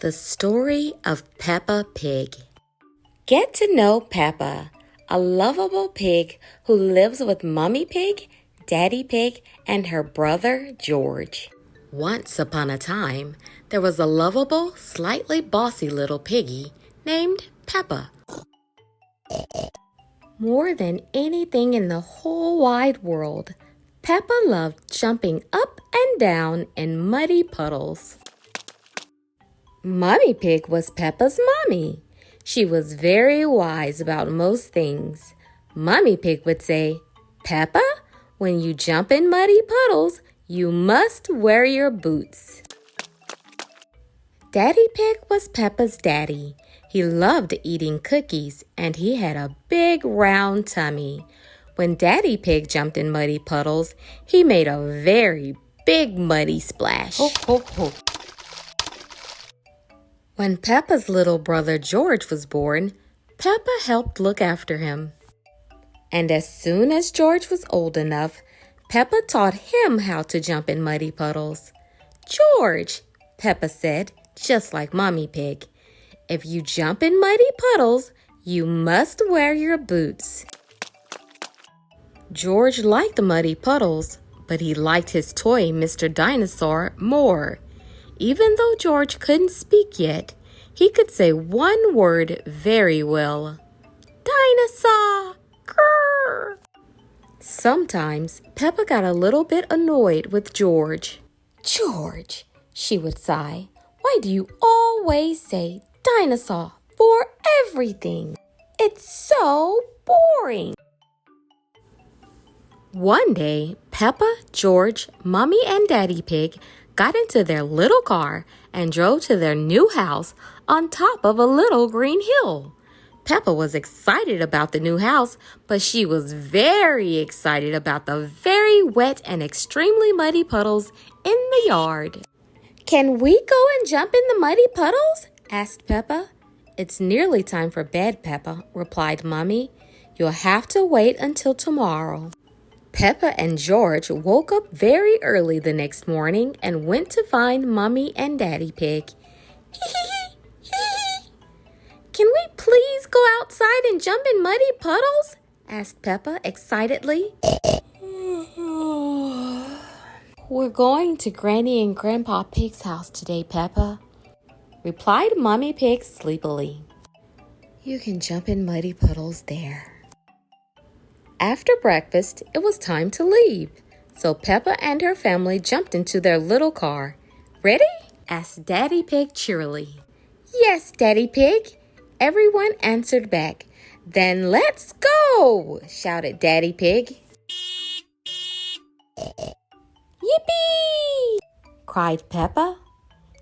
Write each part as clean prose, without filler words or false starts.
The story of Peppa Pig. Get to know Peppa, a lovable pig who lives with Mommy Pig, Daddy Pig, and her brother George. Once upon a time, there was a lovable, slightly bossy little piggy named Peppa. More than anything in the whole wide world, Peppa loved jumping up and down in muddy puddles. Mommy Pig was Peppa's mommy. She was very wise about most things. Mommy Pig would say, "Peppa, when you jump in muddy puddles, you must wear your boots." Daddy Pig was Peppa's daddy. He loved eating cookies, and he had a big round tummy. When Daddy Pig jumped in muddy puddles, he made a very big muddy splash. Ho, ho, ho. When Peppa's little brother George was born, Peppa helped look after him. And as soon as George was old enough, Peppa taught him how to jump in muddy puddles. "George," Peppa said, just like Mommy Pig, "if you jump in muddy puddles, you must wear your boots." George liked muddy puddles, but he liked his toy Mr. Dinosaur more. Even though George couldn't speak yet, he could say one word very well. "Dinosaur! Grrr!" Sometimes Peppa got a little bit annoyed with George. "George," she would sigh, "why do you always say dinosaur for everything? It's so boring." One day, Peppa, George, Mommy, and Daddy Pig got into their little car and drove to their new house on top of a little green hill. Peppa was excited about the new house, but she was very excited about the very wet and extremely muddy puddles in the yard. "Can we go and jump in the muddy puddles?" asked Peppa. "It's nearly time for bed, Peppa," replied Mommy. "You'll have to wait until tomorrow." Peppa and George woke up very early the next morning and went to find Mommy and Daddy Pig. "Can we please go outside and jump in muddy puddles?" asked Peppa excitedly. "We're going to Granny and Grandpa Pig's house today, Peppa," replied Mommy Pig sleepily. "You can jump in muddy puddles there." After breakfast, it was time to leave, so Peppa and her family jumped into their little car. "Ready?" asked Daddy Pig cheerily. "Yes, Daddy Pig," everyone answered back. "Then let's go!" shouted Daddy Pig. "Yippee!" cried Peppa.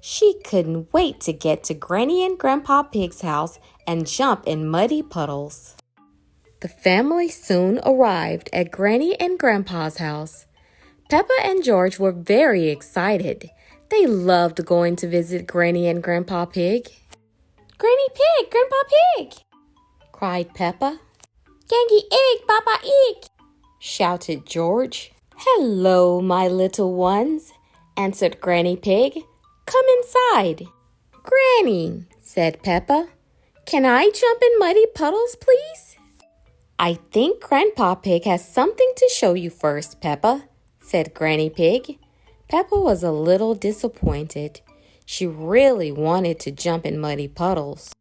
She couldn't wait to get to Granny and Grandpa Pig's house and jump in muddy puddles. The family soon arrived at Granny and Grandpa's house. Peppa and George were very excited. They loved going to visit Granny and Grandpa Pig. "Granny Pig, Grandpa Pig!" cried Peppa. "Yangy egg, Papa egg!" shouted George. "Hello, my little ones," answered Granny Pig. "Come inside." "Granny," said Peppa, "can I jump in muddy puddles, please?" "I think Grandpa Pig has something to show you first, Peppa," said Granny Pig. Peppa was a little disappointed. She really wanted to jump in muddy puddles.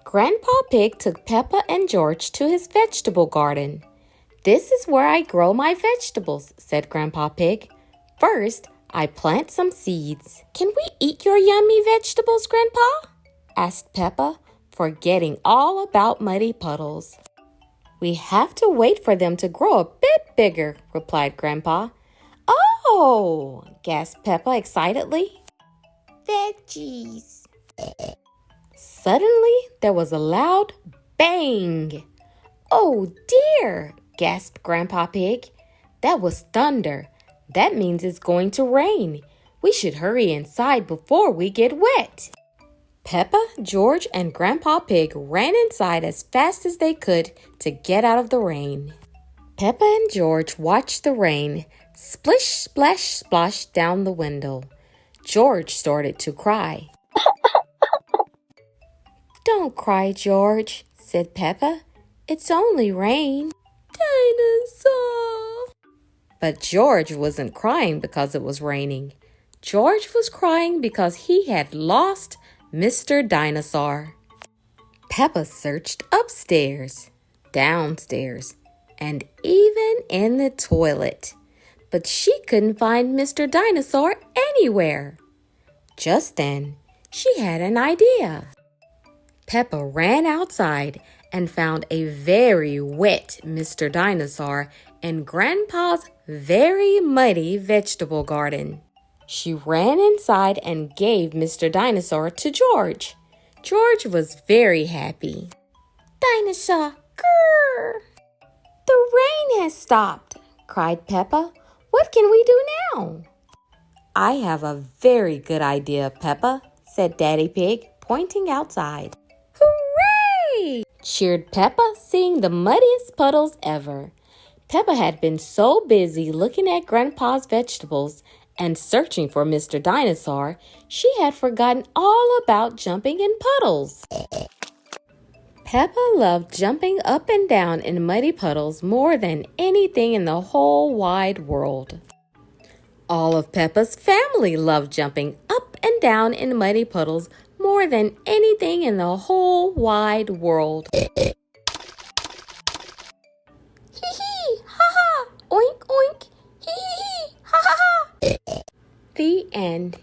Grandpa Pig took Peppa and George to his vegetable garden. "This is where I grow my vegetables," said Grandpa Pig. "First, I plant some seeds." "Can we eat your yummy vegetables, Grandpa?" asked Peppa, forgetting all about muddy puddles. "We have to wait for them to grow a bit bigger," replied Grandpa. "Oh!" gasped Peppa excitedly. "Veggies!" Suddenly, there was a loud bang. "Oh dear!" gasped Grandpa Pig. "That was thunder. That means it's going to rain. We should hurry inside before we get wet." Peppa, George, and Grandpa Pig ran inside as fast as they could to get out of the rain. Peppa and George watched the rain splish, splash, splosh down the window. George started to cry. Don't cry, George, said Peppa. It's only rain. Dinosaur! But George wasn't crying because it was raining. George was crying because he had lost Mr. Dinosaur. Peppa searched upstairs, downstairs, and even in the toilet. But she couldn't find Mr. Dinosaur anywhere. Just then, she had an idea. Peppa ran outside and found a very wet Mr. Dinosaur in Grandpa's very muddy vegetable garden. She ran inside and gave Mr. Dinosaur to George. George was very happy. Dinosaur, grrr! The rain has stopped, cried Peppa. What can we do now? I have a very good idea, Peppa, said Daddy Pig, pointing outside. Hooray! Cheered Peppa, seeing the muddiest puddles ever. Peppa had been so busy looking at Grandpa's vegetables and searching for Mr. Dinosaur, she had forgotten all about jumping in puddles. Peppa loved jumping up and down in muddy puddles more than anything in the whole wide world. All of Peppa's family loved jumping up and down in muddy puddles more than anything in the whole wide world. Hee hee, ha ha, oink oink, hee hee, ha ha ha. The end.